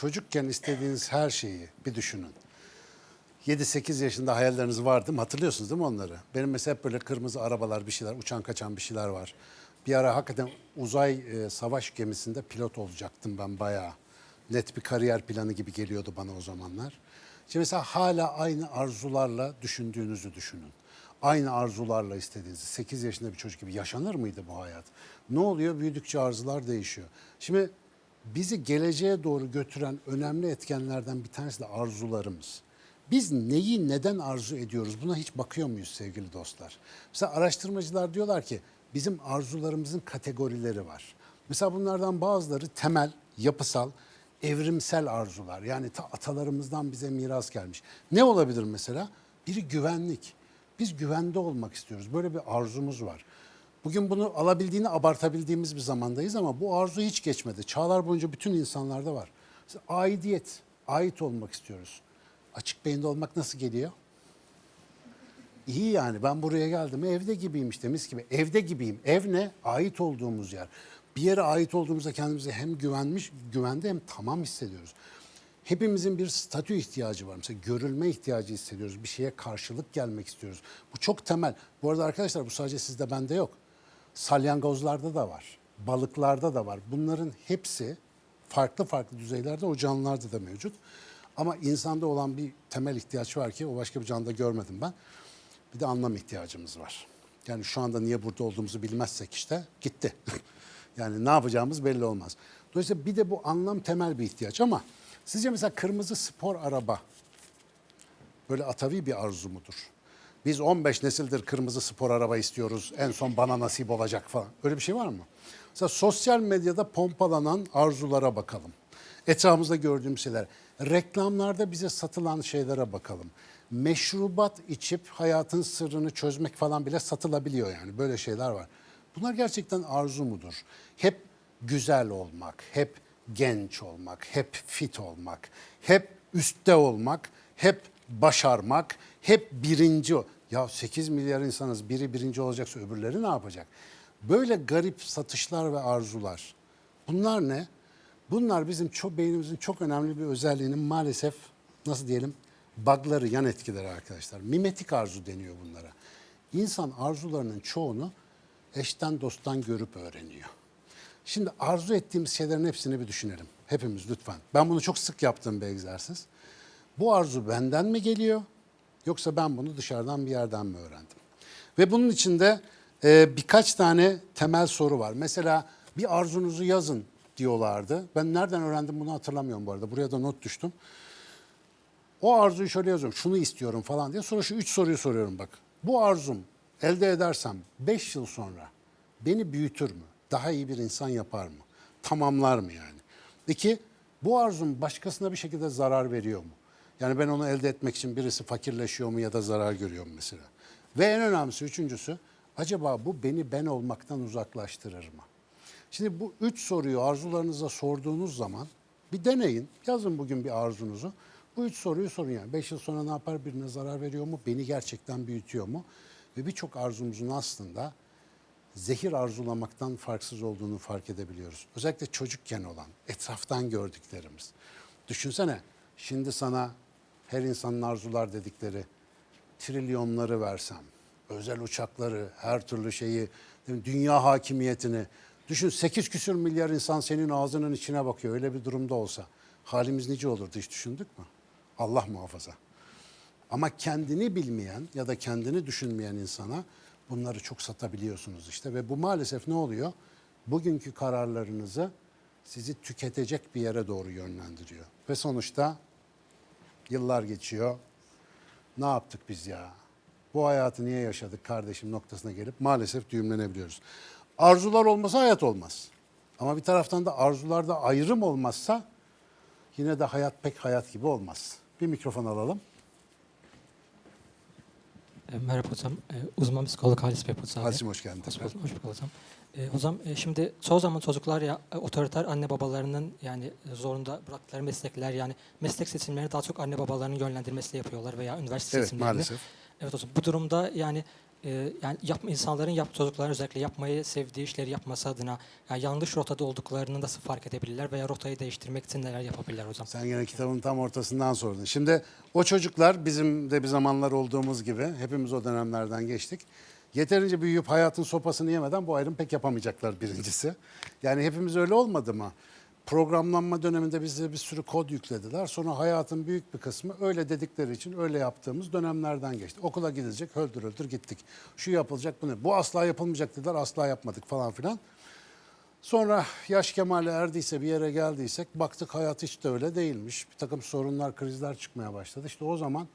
çocukken istediğiniz her şeyi bir düşünün. 7-8 yaşında hayalleriniz vardı mı? Hatırlıyorsunuz değil mi onları? Benim mesela hep böyle kırmızı arabalar, bir şeyler, uçan kaçan bir şeyler var. Bir ara hakikaten uzay savaş gemisinde pilot olacaktım ben bayağı. Net bir kariyer planı gibi geliyordu bana o zamanlar. Şimdi mesela hala aynı arzularla düşündüğünüzü düşünün. Aynı arzularla istediğinizi. 8 yaşında bir çocuk gibi yaşanır mıydı bu hayat? Ne oluyor? Büyüdükçe arzular değişiyor. Şimdi bizi geleceğe doğru götüren önemli etkenlerden bir tanesi de arzularımız. Biz neyi neden arzu ediyoruz? Buna hiç bakıyor muyuz sevgili dostlar? Mesela araştırmacılar diyorlar ki bizim arzularımızın kategorileri var. Mesela bunlardan bazıları temel, yapısal, evrimsel arzular. Yani atalarımızdan bize miras gelmiş. Ne olabilir mesela? Biri güvenlik. Biz güvende olmak istiyoruz. Böyle bir arzumuz var. Bugün bunu alabildiğini abartabildiğimiz bir zamandayız ama bu arzu hiç geçmedi. Çağlar boyunca bütün insanlarda var. Mesela aidiyet, ait olmak istiyoruz. Açık beyinde olmak nasıl geliyor? İyi yani ben buraya geldim evde gibiyim işte mis gibi. Evde gibiyim. Ev ne? Ait olduğumuz yer. Bir yere ait olduğumuzda kendimizi hem güvende hem tamam hissediyoruz. Hepimizin bir statü ihtiyacı var. Mesela görülme ihtiyacı hissediyoruz. Bir şeye karşılık gelmek istiyoruz. Bu çok temel. Bu arada arkadaşlar bu sadece sizde bende yok. Salyangozlarda da var. Balıklarda da var. Bunların hepsi farklı farklı düzeylerde o canlılarda da mevcut. Ama insanda olan bir temel ihtiyaç var ki o başka bir canlıda görmedim ben. Bir de anlam ihtiyacımız var. Yani şu anda niye burada olduğumuzu bilmezsek işte gitti. Yani ne yapacağımız belli olmaz. Dolayısıyla bir de bu anlam temel bir ihtiyaç ama sizce mesela kırmızı spor araba böyle atavi bir arzu mudur? Biz 15 nesildir kırmızı spor araba istiyoruz. En son bana nasip olacak falan. Öyle bir şey var mı? Mesela sosyal medyada pompalanan arzulara bakalım. Etrafımızda gördüğümüz şeyler. Reklamlarda bize satılan şeylere bakalım. Meşrubat içip hayatın sırrını çözmek falan bile satılabiliyor yani. Böyle şeyler var. Bunlar gerçekten arzu mudur? Hep güzel olmak, hep genç olmak, hep fit olmak, hep üstte olmak, hep başarmak, hep birinci. Ya 8 milyar insanız, biri birinci olacaksa öbürleri ne yapacak? Böyle garip satışlar ve arzular. Bunlar ne? Bunlar bizim beynimizin çok önemli bir özelliğinin maalesef nasıl diyelim bug'ları, yan etkileri arkadaşlar. Mimetik arzu deniyor bunlara. İnsan arzularının çoğunu eşten dosttan görüp öğreniyor. Şimdi arzu ettiğimiz şeylerin hepsini bir düşünelim. Hepimiz lütfen. Ben bunu çok sık yaptığım bir egzersiz. Bu arzu benden mi geliyor yoksa ben bunu dışarıdan bir yerden mi öğrendim? Ve bunun içinde birkaç tane temel soru var. Mesela bir arzunuzu yazın diyorlardı. Ben nereden öğrendim bunu hatırlamıyorum bu arada. Buraya da not düştüm. O arzuyu şöyle yazıyorum. Şunu istiyorum falan diye. Sonra şu 3 soruyu soruyorum bak. Bu arzum elde edersem 5 yıl sonra beni büyütür mü? Daha iyi bir insan yapar mı? Tamamlar mı yani? 2, bu arzum başkasına bir şekilde zarar veriyor mu? Yani ben onu elde etmek için birisi fakirleşiyor mu ya da zarar görüyor mu mesela? Ve en önemlisi üçüncüsü, acaba bu beni ben olmaktan uzaklaştırır mı? Şimdi bu 3 soruyu arzularınıza sorduğunuz zaman bir deneyin. Yazın bugün bir arzunuzu. Bu 3 soruyu sorun yani. 5 yıl sonra ne yapar? Birine zarar veriyor mu? Beni gerçekten büyütüyor mu? Ve birçok arzumuzun aslında zehir arzulamaktan farksız olduğunu fark edebiliyoruz. Özellikle çocukken olan, etraftan gördüklerimiz. Düşünsene, şimdi sana her insanın arzular dedikleri trilyonları versem, özel uçakları, her türlü şeyi, dünya hakimiyetini, düşün 8 küsür milyar insan senin ağzının içine bakıyor. Öyle bir durumda olsa halimiz nice olurdu hiç düşündük mü? Allah muhafaza. Ama kendini bilmeyen ya da kendini düşünmeyen insana bunları çok satabiliyorsunuz işte. Ve bu maalesef ne oluyor? Bugünkü kararlarınızı sizi tüketecek bir yere doğru yönlendiriyor. Ve sonuçta yıllar geçiyor. Ne yaptık biz ya? Bu hayatı niye yaşadık kardeşim noktasına gelip maalesef düğümlenebiliyoruz. Arzular olmasa hayat olmaz. Ama bir taraftan da arzularda ayrım olmazsa yine de hayat pek hayat gibi olmaz. Bir mikrofon alalım. Merhaba hocam. Uzman psikolog Halis Beyputz abi. Halis'im hoş geldin. Hoş bulduk hocam. Hocam şimdi çoğu zaman çocuklar ya otoriter anne babalarının yani zorunda bıraktıkları meslekler yani meslek seçimlerini daha çok anne babalarının yönlendirmesiyle yapıyorlar veya üniversite Evet seçimlerini. maalesef. Evet hocam bu durumda yani yani insanların çocukların özellikle yapmayı sevdiği işleri yapması adına yani yanlış rotada olduklarını nasıl fark edebilirler veya rotayı değiştirmek için neler yapabilirler hocam? Sen yine kitabın tam ortasından sordun. Şimdi o çocuklar bizim de bir zamanlar olduğumuz gibi hepimiz o dönemlerden geçtik. Yeterince büyüyüp hayatın sopasını yemeden bu ayrımı pek yapamayacaklar birincisi. Yani hepimiz öyle olmadı mı? Programlanma döneminde bize bir sürü kod yüklediler. Sonra hayatın büyük bir kısmı öyle dedikleri için öyle yaptığımız dönemlerden geçti. Okula gidilecek, öldür öldür gittik. Şu yapılacak, bu ne? Bu asla yapılmayacak dediler, asla yapmadık falan filan. Sonra yaş kemale erdiyse, bir yere geldiysek baktık hayat hiç de öyle değilmiş. Bir takım sorunlar, krizler çıkmaya başladı. İşte o zaman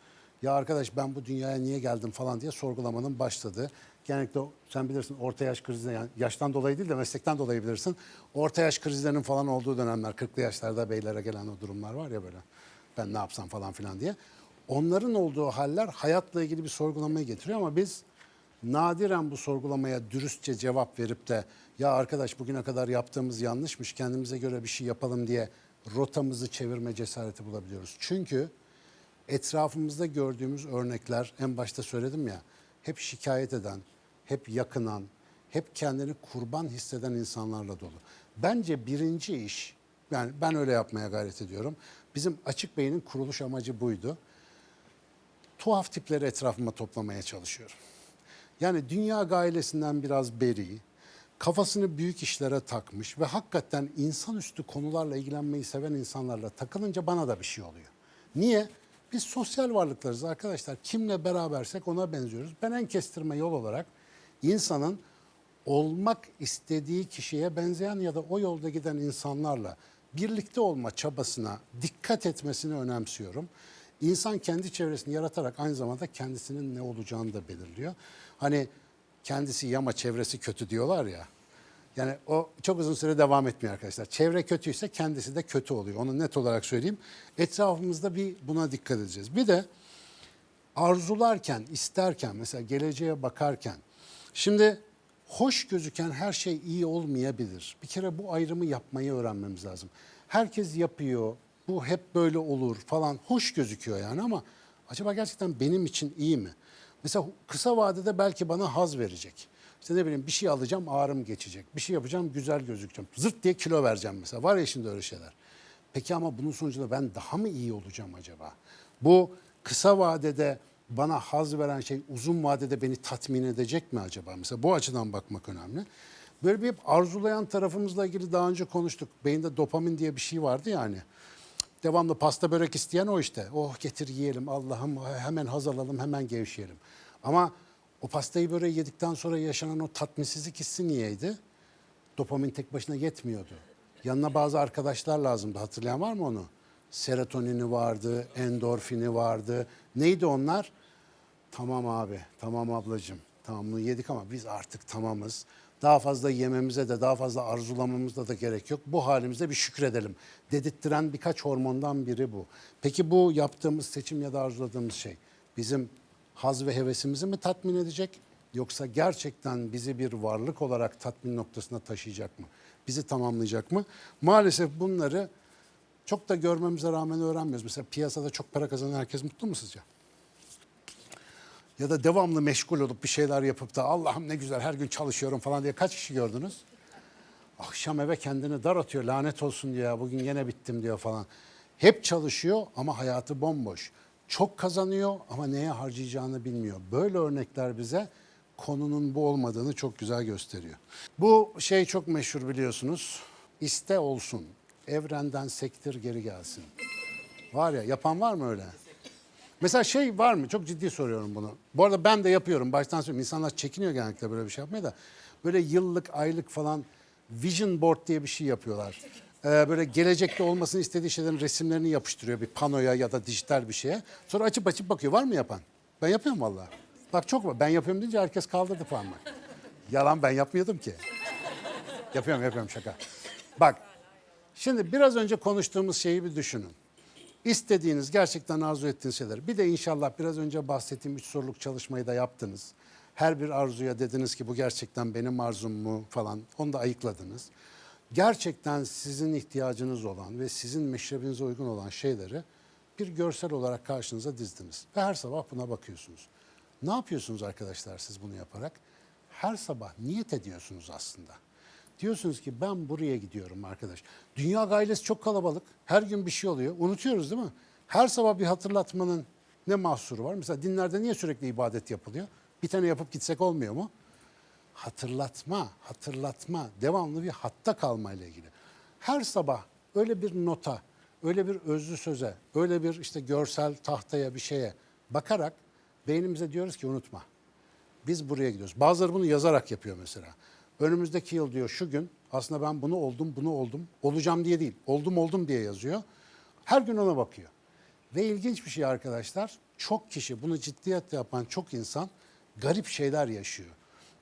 ya arkadaş ben bu dünyaya niye geldim falan diye sorgulamanın başladığı. Genellikle sen bilirsin orta yaş krizi, yani yaştan dolayı değil de meslekten dolayı bilirsin. Orta yaş krizlerinin falan olduğu dönemler, 40'lı yaşlarda beylere gelen o durumlar var ya böyle. Ben ne yapsam falan filan diye. Onların olduğu haller hayatla ilgili bir sorgulamayı getiriyor ama biz nadiren bu sorgulamaya dürüstçe cevap verip de ya arkadaş bugüne kadar yaptığımız yanlışmış, kendimize göre bir şey yapalım diye rotamızı çevirme cesareti bulabiliyoruz. Çünkü etrafımızda gördüğümüz örnekler, en başta söyledim ya, hep şikayet eden, hep yakınan, hep kendini kurban hisseden insanlarla dolu. Bence birinci iş, yani ben öyle yapmaya gayret ediyorum. Bizim Açık Beyin'in kuruluş amacı buydu. Tuhaf tipleri etrafıma toplamaya çalışıyorum. Yani dünya gailesinden biraz beri, kafasını büyük işlere takmış ve hakikaten insanüstü konularla ilgilenmeyi seven insanlarla takılınca bana da bir şey oluyor. Niye? Biz sosyal varlıklarız arkadaşlar. Kimle berabersek ona benziyoruz. Ben en kestirme yol olarak insanın olmak istediği kişiye benzeyen ya da o yolda giden insanlarla birlikte olma çabasına dikkat etmesini önemsiyorum. İnsan kendi çevresini yaratarak aynı zamanda kendisinin ne olacağını da belirliyor. Hani kendisi iyi ama çevresi kötü diyorlar ya. Yani o çok uzun süre devam etmiyor arkadaşlar. Çevre kötüyse kendisi de kötü oluyor. Onu net olarak söyleyeyim. Etrafımızda bir buna dikkat edeceğiz. Bir de arzularken, isterken, mesela geleceğe bakarken, şimdi hoş gözüken her şey iyi olmayabilir. Bir kere bu ayrımı yapmayı öğrenmemiz lazım. Herkes yapıyor, bu hep böyle olur falan, hoş gözüküyor yani ama acaba gerçekten benim için iyi mi? Mesela kısa vadede belki bana haz verecek. İşte ne bileyim bir şey alacağım ağrım geçecek. Bir şey yapacağım güzel gözükeceğim. Zırt diye kilo vereceğim mesela. Var ya şimdi öyle şeyler. Peki ama bunun sonucunda ben daha mı iyi olacağım acaba? Bu kısa vadede bana haz veren şey uzun vadede beni tatmin edecek mi acaba? Mesela bu açıdan bakmak önemli. Böyle bir arzulayan tarafımızla ilgili daha önce konuştuk. Beyinde dopamin diye bir şey vardı ya hani. Devamlı pasta börek isteyen o işte. Oh getir yiyelim Allah'ım hemen haz alalım hemen gevşeyelim. Ama o pastayı böreği yedikten sonra yaşanan o tatminsizlik hissi niyeydi? Dopamin tek başına yetmiyordu. Yanına bazı arkadaşlar lazımdı. Hatırlayan var mı onu? Serotonini vardı, endorfini vardı. Neydi onlar? Tamam abi, tamam ablacığım. Tamam bunu yedik ama biz artık tamamız. Daha fazla yememize de daha fazla arzulamamıza da gerek yok. Bu halimizde bir şükredelim. Dedirttiren birkaç hormondan biri bu. Peki bu yaptığımız seçim ya da arzuladığımız şey bizim haz ve hevesimizi mi tatmin edecek? Yoksa gerçekten bizi bir varlık olarak tatmin noktasına taşıyacak mı? Bizi tamamlayacak mı? Maalesef bunları çok da görmemize rağmen öğrenmiyoruz. Mesela piyasada çok para kazanan herkes mutlu mu sizce? Ya da devamlı meşgul olup bir şeyler yapıp da Allah'ım ne güzel her gün çalışıyorum falan diye kaç kişi gördünüz? Akşam eve kendini dar atıyor lanet olsun diyor ya bugün yine bittim diyor falan. Hep çalışıyor ama hayatı bomboş. Çok kazanıyor ama neye harcayacağını bilmiyor. Böyle örnekler bize konunun bu olmadığını çok güzel gösteriyor. Bu şey çok meşhur biliyorsunuz. İste olsun, evrenden sektir geri gelsin. Var ya yapan var mı öyle? Mesela şey var mı? Çok ciddi soruyorum bunu. Bu arada ben de yapıyorum. Baştan söyleyeyim. İnsanlar çekiniyor genellikle böyle bir şey yapmaya da. Böyle yıllık, aylık falan vision board diye bir şey yapıyorlar. Böyle gelecekte olmasını istediği şeylerin resimlerini yapıştırıyor bir panoya ya da dijital bir şeye. Sonra açıp açıp bakıyor. Var mı yapan? Ben yapıyorum vallahi. Bak çok var. Ben yapıyorum deyince herkes kaldırdı parmak. Yalan ben yapmıyordum ki. Yapıyorum şaka. Bak şimdi biraz önce konuştuğumuz şeyi bir düşünün. İstediğiniz, gerçekten arzu ettiğiniz şeyler. Bir de inşallah biraz önce bahsettiğim 3 soruluk çalışmayı da yaptınız. Her bir arzuya dediniz ki bu gerçekten benim arzum mu falan. Onu da ayıkladınız. Gerçekten sizin ihtiyacınız olan ve sizin meşrebinize uygun olan şeyleri bir görsel olarak karşınıza dizdiniz. Ve her sabah buna bakıyorsunuz. Ne yapıyorsunuz arkadaşlar siz bunu yaparak? Her sabah niyet ediyorsunuz aslında. Diyorsunuz ki ben buraya gidiyorum arkadaş. Dünya gailesi çok kalabalık. Her gün bir şey oluyor. Unutuyoruz değil mi? Her sabah bir hatırlatmanın ne mahsuru var? Mesela dinlerde niye sürekli ibadet yapılıyor? Bir tane yapıp gitsek olmuyor mu? Hatırlatma, devamlı bir hatta kalmayla ilgili. Her sabah öyle bir nota, öyle bir özlü söze, öyle bir işte görsel tahtaya bir şeye bakarak beynimize diyoruz ki unutma. Biz buraya gidiyoruz. Bazıları bunu yazarak yapıyor mesela. Önümüzdeki yıl diyor şu gün aslında ben bunu oldum, olacağım diye değil, oldum diye yazıyor. Her gün ona bakıyor. Ve ilginç bir şey arkadaşlar, çok kişi bunu ciddiyetle yapan çok insan garip şeyler yaşıyor.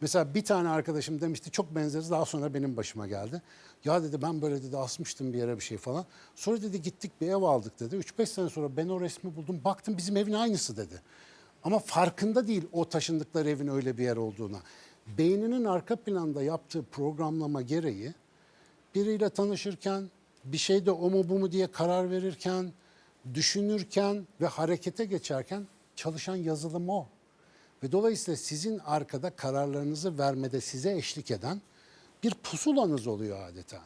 Mesela bir tane arkadaşım demişti çok benzeriz, daha sonra benim başıma geldi. Ya dedi ben böyle dedi asmıştım bir yere bir şey falan. Sonra dedi gittik bir ev aldık dedi. 3-5 sene sonra ben o resmi buldum, baktım bizim evin aynısı dedi. Ama farkında değil o taşındıkları evin öyle bir yer olduğuna. Beyninin arka planda yaptığı programlama gereği biriyle tanışırken, bir şeyde o mu bu mu diye karar verirken, düşünürken ve harekete geçerken çalışan yazılım o. Ve dolayısıyla sizin arkada kararlarınızı vermede size eşlik eden bir pusulanız oluyor adeta.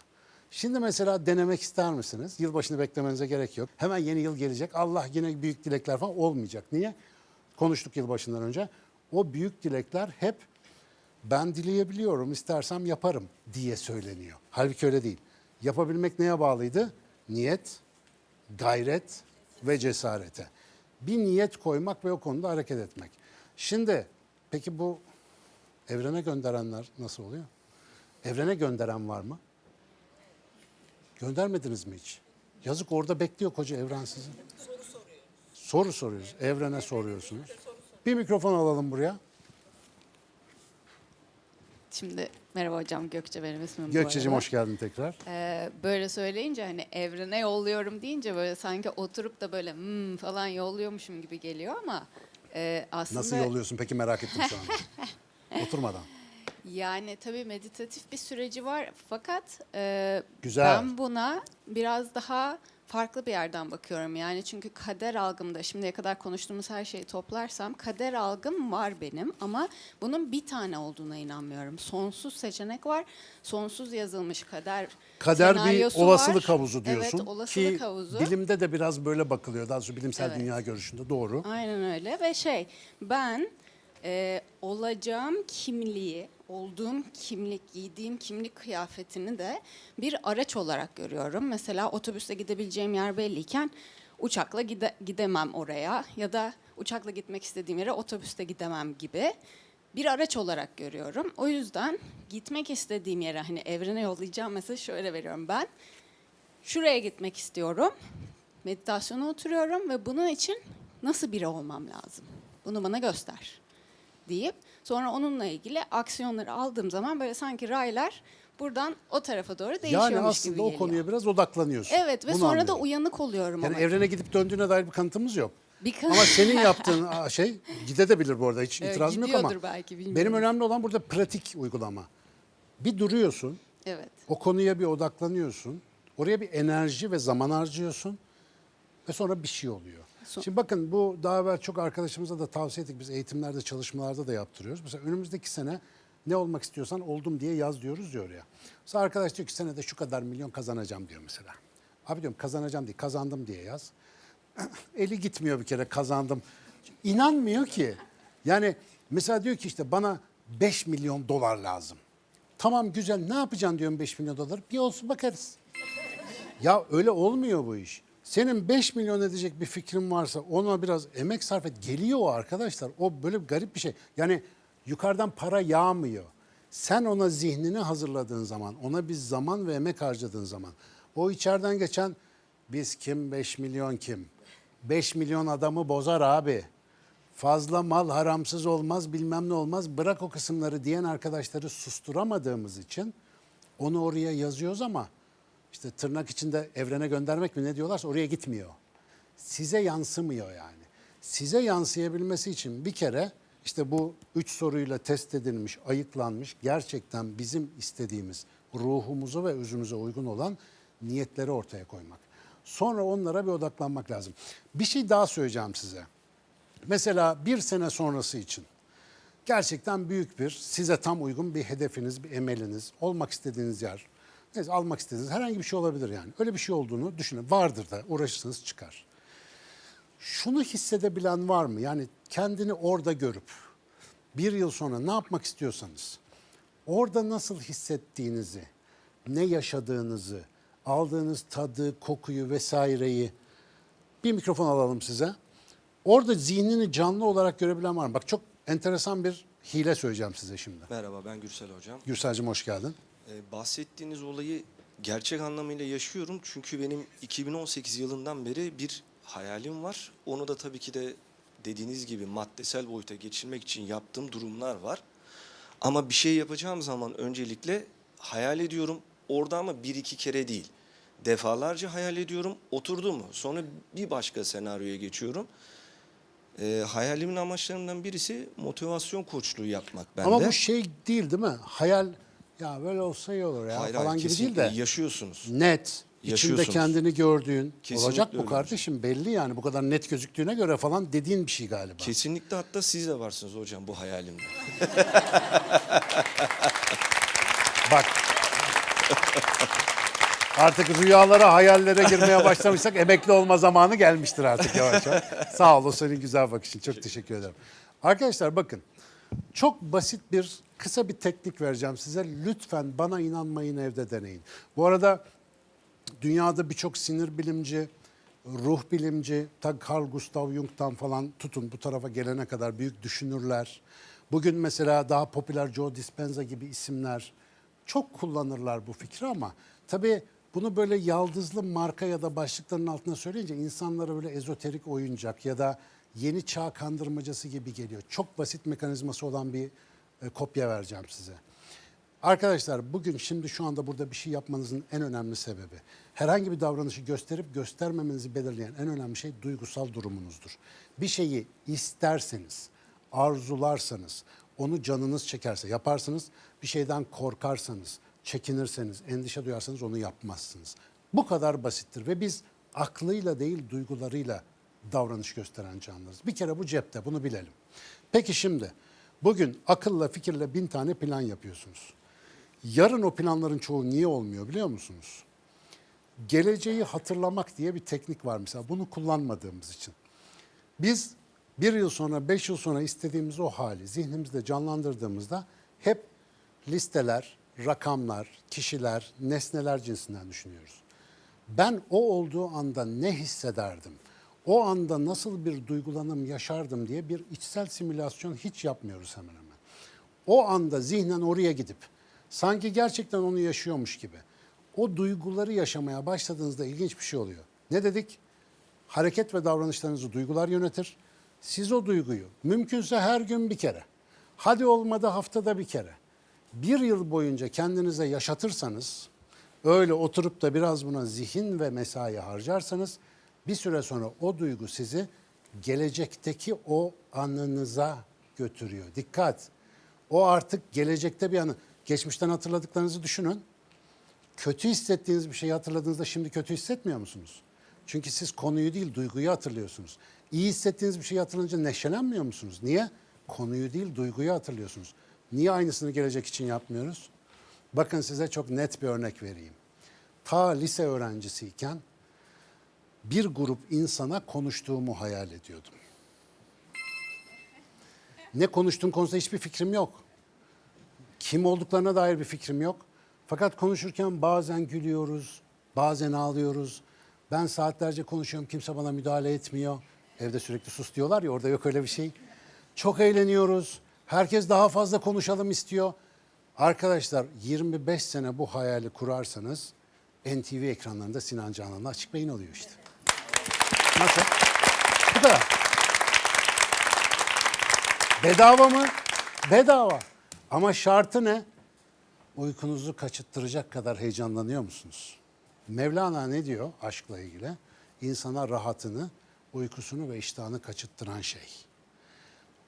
Şimdi mesela denemek ister misiniz? Yılbaşını beklemenize gerek yok. Hemen yeni yıl gelecek. Allah yine büyük dilekler falan olmayacak. Niye? Konuştuk yılbaşından önce. O büyük dilekler hep ben dileyebiliyorum, istersem yaparım diye söyleniyor. Halbuki öyle değil. Yapabilmek neye bağlıydı? Niyet, gayret ve cesarete. Bir niyet koymak ve o konuda hareket etmek. Şimdi peki bu evrene gönderenler nasıl oluyor? Evrene gönderen var mı? Göndermediniz mi hiç? Yazık orada bekliyor koca evren sizi. Soru soruyoruz. Evrene soruyorsunuz. Bir mikrofon alalım buraya. Şimdi merhaba hocam, Gökçe benim ismim bu Gökçe'cim arada. hoş geldin tekrar. Böyle söyleyince hani evrene yolluyorum deyince böyle sanki oturup da böyle falan yolluyormuşum gibi geliyor ama aslında Nasıl yolluyorsun peki merak ettim şu anda. Oturmadan. yani tabii meditatif bir süreci var fakat Güzel. ben buna biraz daha farklı bir yerden bakıyorum. Yani çünkü kader algımda şimdiye kadar konuştuğumuz her şeyi toplarsam kader algım var benim ama bunun bir tane olduğuna inanmıyorum. Sonsuz seçenek var. Sonsuz yazılmış Kader bir senaryosu olasılık var. havuzu diyorsun. Evet, olasılık ki havuzu. bilimde de biraz böyle bakılıyor. Daha doğrusu bilimsel Evet. dünya görüşünde doğru. Aynen öyle ve ben olacağım kimliği, olduğum kimlik, giydiğim kimlik kıyafetini de bir araç olarak görüyorum. Mesela otobüste gidebileceğim yer belliyken uçakla gidemem oraya ya da uçakla gitmek istediğim yere otobüste gidemem gibi bir araç olarak görüyorum. O yüzden gitmek istediğim yere hani evrene yollayacağım mesajı şöyle veriyorum ben. Şuraya gitmek istiyorum. Meditasyona oturuyorum ve bunun için nasıl biri olmam lazım? Bunu bana göster deyip sonra onunla ilgili aksiyonları aldığım zaman böyle sanki raylar buradan o tarafa doğru değişiyormuş Yani gibi aslında geliyor. o konuya biraz odaklanıyorsun. Evet ve Bunu sonra da anlıyorum. uyanık oluyorum Yani ama. evrene gidip döndüğüne dair bir kanıtımız yok. Bir Ama senin yaptığın şey gidebilir bu arada hiç itirazım yok ama gidiyordur belki, bilmiyorum. benim önemli olan burada pratik uygulama. Bir duruyorsun, Evet. o konuya bir odaklanıyorsun, oraya bir enerji ve zaman harcıyorsun ve sonra bir şey oluyor. Şimdi bakın bu daha evvel çok arkadaşımıza da tavsiye ettik. Biz eğitimlerde, çalışmalarda da yaptırıyoruz. Mesela önümüzdeki sene ne olmak istiyorsan oldum diye yaz diyoruz ya oraya. Mesela arkadaş diyor ki senede şu kadar milyon kazanacağım diyor mesela. Abi diyorum kazanacağım değil, kazandım diye yaz. Eli gitmiyor bir kere kazandım. İnanmıyor ki. Yani mesela diyor ki işte bana 5 milyon dolar lazım. Tamam güzel ne yapacaksın diyorum 5 milyon dolar. Bir olsun bakarız. Ya öyle olmuyor bu iş. Senin 5 milyon edecek bir fikrin varsa ona biraz emek sarf et. Geliyor o arkadaşlar. O böyle garip bir şey. Yani yukarıdan para yağmıyor. Sen ona zihnini hazırladığın zaman, ona bir zaman ve emek harcadığın zaman o içeriden geçen biz kim 5 milyon kim? 5 milyon adamı bozar abi. Fazla mal haramsız olmaz bilmem ne olmaz. Bırak o kısımları diyen arkadaşları susturamadığımız için onu oraya yazıyoruz ama işte tırnak içinde evrene göndermek mi ne diyorlarsa oraya gitmiyor. Size yansımıyor yani. Size yansıyabilmesi için bir kere işte bu 3 soruyla test edilmiş, ayıklanmış, gerçekten bizim istediğimiz ruhumuza ve özümüze uygun olan niyetleri ortaya koymak. Sonra onlara bir odaklanmak lazım. Bir şey daha söyleyeceğim size. Mesela bir sene sonrası için gerçekten büyük bir, size tam uygun bir hedefiniz, bir emeliniz, olmak istediğiniz yer, neyse almak istediğiniz herhangi bir şey olabilir yani. Öyle bir şey olduğunu düşünün. Vardır da uğraşırsanız çıkar. Şunu hissedebilen var mı? Yani kendini orada görüp bir yıl sonra ne yapmak istiyorsanız, orada nasıl hissettiğinizi, ne yaşadığınızı, aldığınız tadı, kokuyu vesaireyi bir mikrofon alalım size. Orada zihnini canlı olarak görebilen var mı? Bak çok enteresan bir hile söyleyeceğim size şimdi. Merhaba, ben Gürsel Hocam. Gürsel'cim hoş geldin. Bahsettiğiniz olayı gerçek anlamıyla yaşıyorum. Çünkü benim 2018 yılından beri bir hayalim var. Onu da tabii ki de dediğiniz gibi maddesel boyuta geçirmek için yaptığım durumlar var. Ama bir şey yapacağım zaman öncelikle hayal ediyorum. Orada ama bir iki kere değil. Defalarca hayal ediyorum. Oturdu mu? Sonra bir başka senaryoya geçiyorum. Hayalimin amaçlarından birisi motivasyon koçluğu yapmak bende. Ama bu şey değil mi? Hayal ya böyle olsa iyi olur ya Hayır, falan hayır, gibi değil kesinlikle de. yaşıyorsunuz. Net. İçinde Yaşıyorsunuz. kendini gördüğün. Kesinlikle Olacak bu öyle kardeşim belli yani. Bu kadar net gözüktüğüne göre falan dediğin bir şey galiba. Kesinlikle, hatta siz de varsınız hocam bu hayalimde. Bak. Artık rüyalara, hayallere girmeye başlamışsak emekli olma zamanı gelmiştir artık yavaş yavaş. Sağ ol o senin güzel bakışın. Çok teşekkür ederim. Arkadaşlar bakın. Çok basit bir, kısa bir teknik vereceğim size. Lütfen bana inanmayın, evde deneyin. Bu arada dünyada birçok sinir bilimci, ruh bilimci, Carl Gustav Jung'tan falan tutun bu tarafa gelene kadar büyük düşünürler. Bugün mesela daha popüler Joe Dispenza gibi isimler çok kullanırlar bu fikri ama tabii bunu böyle yaldızlı marka ya da başlıkların altına söyleyince insanlara böyle ezoterik oyuncak ya da yeni çağ kandırmacası gibi geliyor. Çok basit mekanizması olan bir kopya vereceğim size. Arkadaşlar bugün şimdi şu anda burada bir şey yapmanızın en önemli sebebi herhangi bir davranışı gösterip göstermemenizi belirleyen en önemli şey duygusal durumunuzdur. Bir şeyi isterseniz, arzularsanız, onu canınız çekerse yaparsınız. Bir şeyden korkarsanız, çekinirseniz, endişe duyarsanız onu yapmazsınız. Bu kadar basittir ve biz aklıyla değil duygularıyla davranış gösteren canlılarız. Bir kere bu cepte, bunu bilelim. Peki şimdi bugün akılla fikirle 1000 tane plan yapıyorsunuz. Yarın o planların çoğu niye olmuyor biliyor musunuz? Geleceği hatırlamak diye bir teknik var mesela. Bunu kullanmadığımız için. Biz bir yıl sonra, 5 yıl sonra istediğimiz o hali zihnimizde canlandırdığımızda hep listeler, rakamlar, kişiler, nesneler cinsinden düşünüyoruz. Ben o olduğu anda ne hissederdim? O anda nasıl bir duygulanım yaşardım diye bir içsel simülasyon hiç yapmıyoruz hemen hemen. O anda zihnen oraya gidip sanki gerçekten onu yaşıyormuş gibi o duyguları yaşamaya başladığınızda ilginç bir şey oluyor. Ne dedik? Hareket ve davranışlarınızı duygular yönetir. Siz o duyguyu mümkünse her gün bir kere, hadi olmadı haftada bir kere, bir yıl boyunca kendinize yaşatırsanız, öyle oturup da biraz buna zihin ve mesai harcarsanız, bir süre sonra o duygu sizi gelecekteki o anınıza götürüyor. Dikkat! O artık gelecekte bir anı. Geçmişten hatırladıklarınızı düşünün. Kötü hissettiğiniz bir şeyi hatırladığınızda şimdi kötü hissetmiyor musunuz? Çünkü siz konuyu değil duyguyu hatırlıyorsunuz. İyi hissettiğiniz bir şeyi hatırlayınca neşelenmiyor musunuz? Niye? Konuyu değil duyguyu hatırlıyorsunuz. Niye aynısını gelecek için yapmıyoruz? Bakın size çok net bir örnek vereyim. Ta lise öğrencisiyken bir grup insana konuştuğumu hayal ediyordum. Ne konuştuğum konusunda hiçbir fikrim yok. Kim olduklarına dair bir fikrim yok. Fakat konuşurken bazen gülüyoruz, bazen ağlıyoruz. Ben saatlerce konuşuyorum, kimse bana müdahale etmiyor. Evde sürekli sus diyorlar ya, orada yok öyle bir şey. Çok eğleniyoruz. Herkes daha fazla konuşalım istiyor. Arkadaşlar 25 sene bu hayali kurarsanız NTV ekranlarında Sinan Canan'la Açık Beyin oluyor işte. Nasıl? Bu kadar. Bedava mı? Bedava. Ama şartı ne? Uykunuzu kaçırttıracak kadar heyecanlanıyor musunuz? Mevlana ne diyor aşkla ilgili? İnsana rahatını, uykusunu ve iştahını kaçırttıran şey.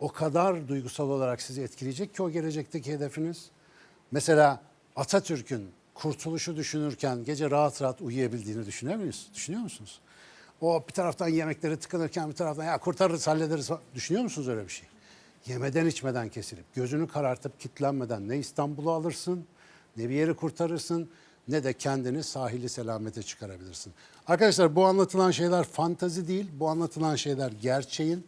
O kadar duygusal olarak sizi etkileyecek ki o gelecekteki hedefiniz. Mesela Atatürk'ün kurtuluşu düşünürken gece rahat rahat uyuyabildiğini düşünüyor musunuz? O bir taraftan yemekleri tıkanırken bir taraftan ya kurtarırız hallederiz falan. Düşünüyor musunuz öyle bir şey? Yemeden içmeden kesilip gözünü karartıp kitlenmeden ne İstanbul'u alırsın ne bir yeri kurtarırsın ne de kendini sahili selamete çıkarabilirsin. Arkadaşlar bu anlatılan şeyler fantazi değil. Bu anlatılan şeyler gerçeğin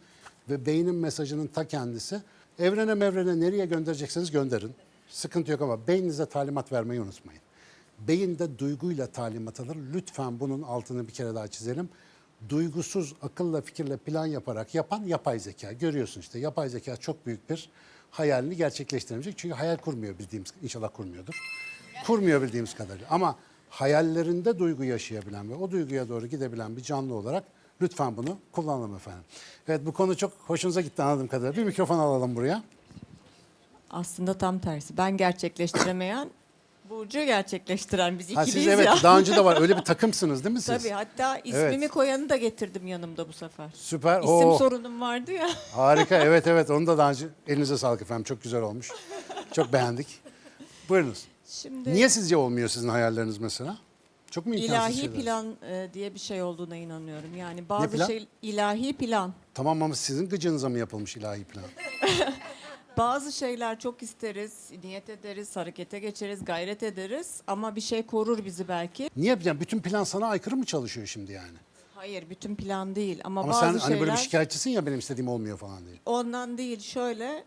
ve beynin mesajının ta kendisi. Evrene nereye gönderecekseniz gönderin. Sıkıntı yok ama beyninize talimat vermeyi unutmayın. Beyin de duyguyla talimat alır. Lütfen bunun altını bir kere daha çizelim. Duygusuz, akılla, fikirle plan yaparak yapan yapay zeka. Görüyorsun işte yapay zeka çok büyük bir hayalini gerçekleştiremeyecek. Çünkü hayal kurmuyor bildiğimiz, inşallah kurmuyordur. Kurmuyor bildiğimiz kadarıyla. Ama hayallerinde duygu yaşayabilen ve o duyguya doğru gidebilen bir canlı olarak lütfen bunu kullanalım efendim. Evet bu konu çok hoşunuza gitti anladığım kadarıyla. Bir mikrofon alalım buraya. Aslında tam tersi. Ben gerçekleştiremeyen, Burcu gerçekleştiren biz Ha, ikiliyiz siz evet ya. daha önce de var öyle bir takımsınız değil mi siz? Tabii hatta ismimi Evet. koyanı da getirdim yanımda bu sefer. Süper. İsim Oo. sorunum vardı ya. Harika evet onu da daha önce elinize sağlık efendim çok güzel olmuş. Çok beğendik. Buyurunuz. Şimdi Niye sizce olmuyor sizin hayalleriniz mesela? Çok mu imkansız ilahi şeyler? plan diye bir şey olduğuna inanıyorum. Yani bazı plan? ilahi plan. Tamam ama sizin gıcınıza mı yapılmış ilahi plan? Bazı şeyler çok isteriz, niyet ederiz, harekete geçeriz, gayret ederiz ama bir şey korur bizi belki. Niye? Yani bütün plan sana aykırı mı çalışıyor şimdi yani? Hayır, bütün plan değil ama Ama bazı sen şeyler hani böyle bir şikayetçisin ya benim istediğim olmuyor falan diye. ondan değil. Şöyle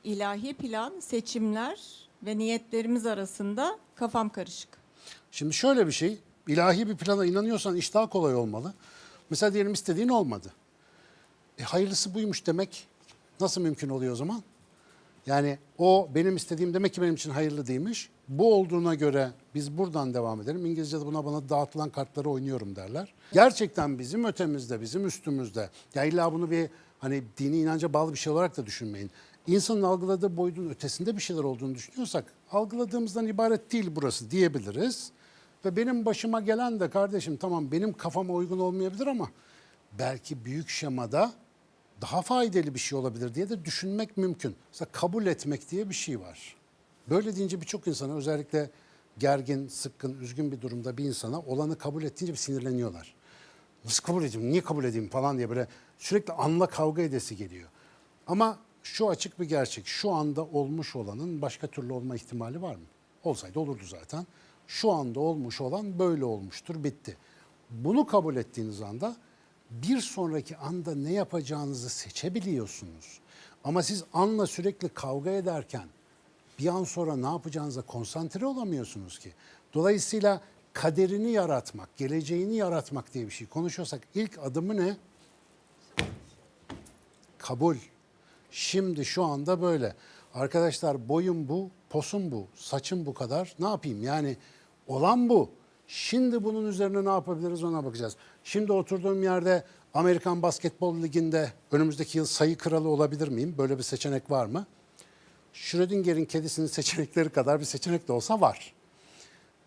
ilahi plan, seçimler ve niyetlerimiz arasında kafam karışık. Şimdi şöyle bir şey, ilahi bir plana inanıyorsan iş daha kolay olmalı. Mesela diyelim istediğin olmadı. Hayırlısı buymuş demek nasıl mümkün oluyor o zaman? Yani o benim istediğim demek ki benim için hayırlı değilmiş. Bu olduğuna göre biz buradan devam edelim. İngilizce'de bana dağıtılan kartları oynuyorum derler. Gerçekten bizim ötemizde, bizim üstümüzde. Ya illa bunu bir hani dini inanca bağlı bir şey olarak da düşünmeyin. İnsanın algıladığı boyutun ötesinde bir şeyler olduğunu düşünüyorsak algıladığımızdan ibaret değil burası diyebiliriz. Ve benim başıma gelen de kardeşim tamam benim kafama uygun olmayabilir ama belki büyük şemada daha faydalı bir şey olabilir diye de düşünmek mümkün. Mesela kabul etmek diye bir şey var. Böyle deyince birçok insana özellikle gergin, sıkkın, üzgün bir durumda bir insana olanı kabul ettiğince bir sinirleniyorlar. Nasıl kabul edeyim, niye kabul edeyim falan diye böyle sürekli anla kavga edesi geliyor. Ama şu açık bir gerçek, şu anda olmuş olanın başka türlü olma ihtimali var mı? Olsaydı olurdu zaten. Şu anda olmuş olan böyle olmuştur, bitti. Bunu kabul ettiğiniz anda bir sonraki anda ne yapacağınızı seçebiliyorsunuz. Ama siz anla sürekli kavga ederken bir an sonra ne yapacağınıza konsantre olamıyorsunuz ki. Dolayısıyla kaderini yaratmak, geleceğini yaratmak diye bir şey konuşuyorsak ilk adımı ne? Kabul. Şimdi şu anda böyle. Arkadaşlar boyum bu, posum bu, saçım bu kadar. Ne yapayım? Yani olan bu. Şimdi bunun üzerine ne yapabiliriz ona bakacağız. Şimdi oturduğum yerde Amerikan Basketbol Ligi'nde önümüzdeki yıl sayı kralı olabilir miyim? Böyle bir seçenek var mı? Schrödinger'in kedisinin seçenekleri kadar bir seçenek de olsa var.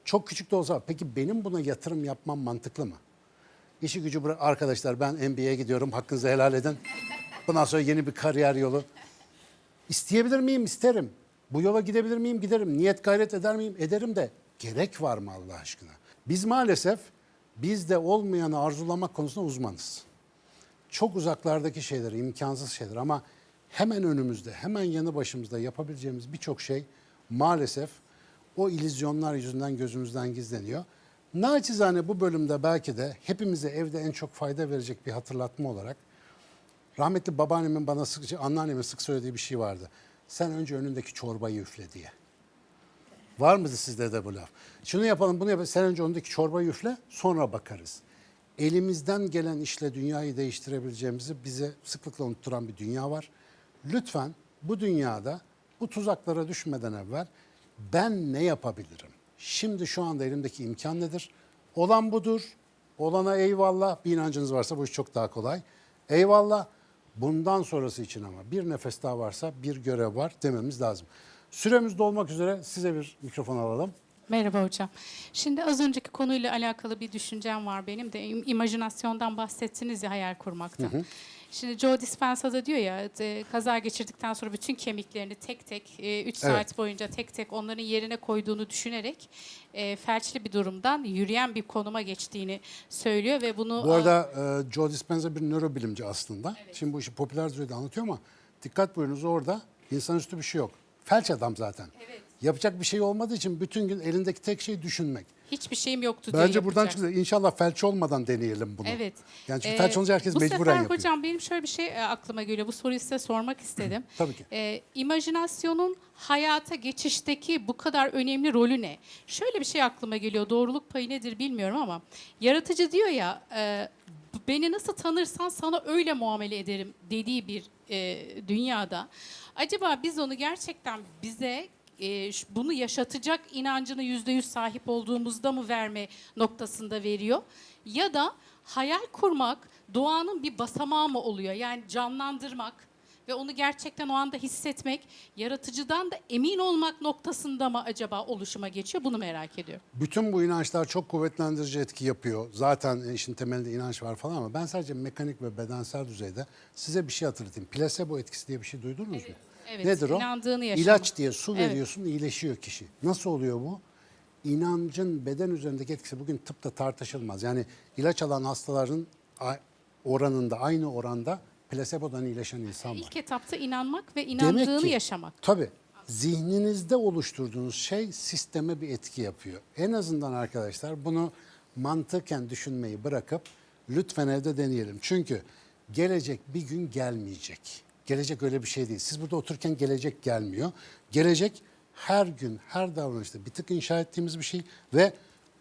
Çok küçük de olsa. Peki benim buna yatırım yapmam mantıklı mı? İşi gücü bırak. Arkadaşlar ben NBA'ye gidiyorum. Hakkınızı helal edin. Bundan sonra yeni bir kariyer yolu. İsteyebilir miyim? İsterim. Bu yola gidebilir miyim? Giderim. Niyet gayret eder miyim? Ederim de gerek var mı Allah aşkına? Biz maalesef bizde olmayanı arzulamak konusunda uzmanız. Çok uzaklardaki şeyler, imkansız şeyler ama hemen önümüzde, hemen yanı başımızda yapabileceğimiz birçok şey maalesef o illüzyonlar yüzünden gözümüzden gizleniyor. Naçizane bu bölümde belki de hepimize evde en çok fayda verecek bir hatırlatma olarak rahmetli babaannemin bana anneannemin sık söylediği bir şey vardı. Sen önce önündeki çorbayı üfle diye. Var mıydı sizde de bu laf? Şunu yapalım, bunu yapalım. Sen önce önündeki çorbayı üfle, sonra bakarız. Elimizden gelen işle dünyayı değiştirebileceğimizi bize sıklıkla unutturan bir dünya var. Lütfen bu dünyada bu tuzaklara düşmeden evvel ben ne yapabilirim? Şimdi şu anda elimdeki imkan nedir? Olan budur. Olana eyvallah. Bir inancınız varsa bu iş çok daha kolay. Eyvallah. Bundan sonrası için ama bir nefes daha varsa bir görev var dememiz lazım. Süremiz dolmak üzere size bir mikrofon alalım. Merhaba hocam. Şimdi az önceki konuyla alakalı bir düşüncem var benim de. İmajinasyondan bahsettiniz ya hayal kurmaktan. Şimdi Joe Dispenza da diyor ya, kaza geçirdikten sonra bütün kemiklerini tek tek 3 saat boyunca tek tek onların yerine koyduğunu düşünerek felçli bir durumdan yürüyen bir konuma geçtiğini söylüyor ve bunu Bu arada Joe Dispenza bir nörobilimci aslında. Şimdi bu işi popüler düzeyde anlatıyor ama dikkat buyurunuz, orada insanüstü bir şey yok. Felç adam zaten. Evet. Yapacak bir şey olmadığı için bütün gün elindeki tek şey düşünmek. hiçbir şeyim yoktu diyor. Bence buradan yapacaksın. çıkıyor. İnşallah felç olmadan deneyelim bunu. Evet. Yani çünkü felç olunca herkes bu mecburen sefer yapıyor. hocam benim şöyle bir şey aklıma geliyor. Bu soruyu size sormak istedim. Tabii ki. İmajinasyonun hayata geçişteki bu kadar önemli rolü ne? Şöyle bir şey aklıma geliyor. Doğruluk payı nedir bilmiyorum ama yaratıcı diyor ya, beni nasıl tanırsan sana öyle muamele ederim dediği bir dünyada. Acaba biz onu gerçekten bize bunu yaşatacak inancını %100 sahip olduğumuzda mı verme noktasında veriyor? Ya da hayal kurmak doğanın bir basamağı mı oluyor? Yani canlandırmak ve onu gerçekten o anda hissetmek, yaratıcıdan da emin olmak noktasında mı acaba oluşuma geçiyor? Bunu merak ediyorum. Bütün bu inançlar çok kuvvetlendirici etki yapıyor. Zaten işin temelinde inanç var falan ama ben sadece mekanik ve bedensel düzeyde size bir şey hatırlatayım. Plasebo etkisi diye bir şey duydunuz mu? Evet, Nedir o? inandığını yaşamak. İlaç diye su Evet. veriyorsun, iyileşiyor kişi. Nasıl oluyor bu? İnancın beden üzerindeki etkisi bugün tıpta tartışılmaz. Yani ilaç alan hastaların oranında, aynı oranda plasebodan iyileşen insan var. İlk etapta inanmak ve Demek inandığını ki, yaşamak. tabii zihninizde oluşturduğunuz şey sisteme bir etki yapıyor. En azından arkadaşlar bunu mantıken düşünmeyi bırakıp lütfen evde deneyelim. Çünkü gelecek bir gün gelmeyecek. Gelecek öyle bir şey değil. Siz burada otururken gelecek gelmiyor. Gelecek her gün, her davranışta bir tık inşa ettiğimiz bir şey ve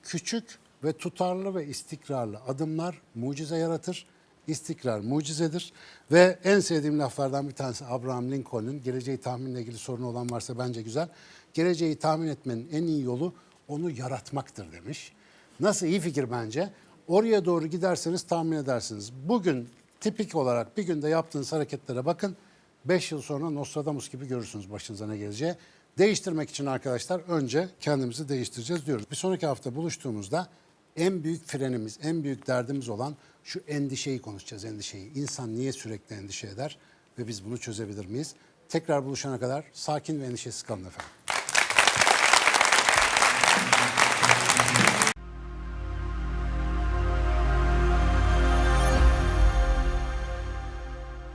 küçük ve tutarlı ve istikrarlı adımlar mucize yaratır. İstikrar mucizedir ve en sevdiğim laflardan bir tanesi Abraham Lincoln'un, geleceği tahminle ilgili sorunu olan varsa bence güzel. Geleceği tahmin etmenin en iyi yolu onu yaratmaktır demiş. Nasıl, iyi fikir bence. Oraya doğru giderseniz tahmin edersiniz. Bugün tipik olarak bir günde yaptığınız hareketlere bakın. 5 yıl sonra Nostradamus gibi görürsünüz başınıza ne geleceği. Değiştirmek için arkadaşlar önce kendimizi değiştireceğiz diyoruz. Bir sonraki hafta buluştuğumuzda en büyük frenimiz, en büyük derdimiz olan şu endişeyi konuşacağız, endişeyi. İnsan niye sürekli endişe eder ve biz bunu çözebilir miyiz? Tekrar buluşana kadar sakin ve endişesiz kalın efendim.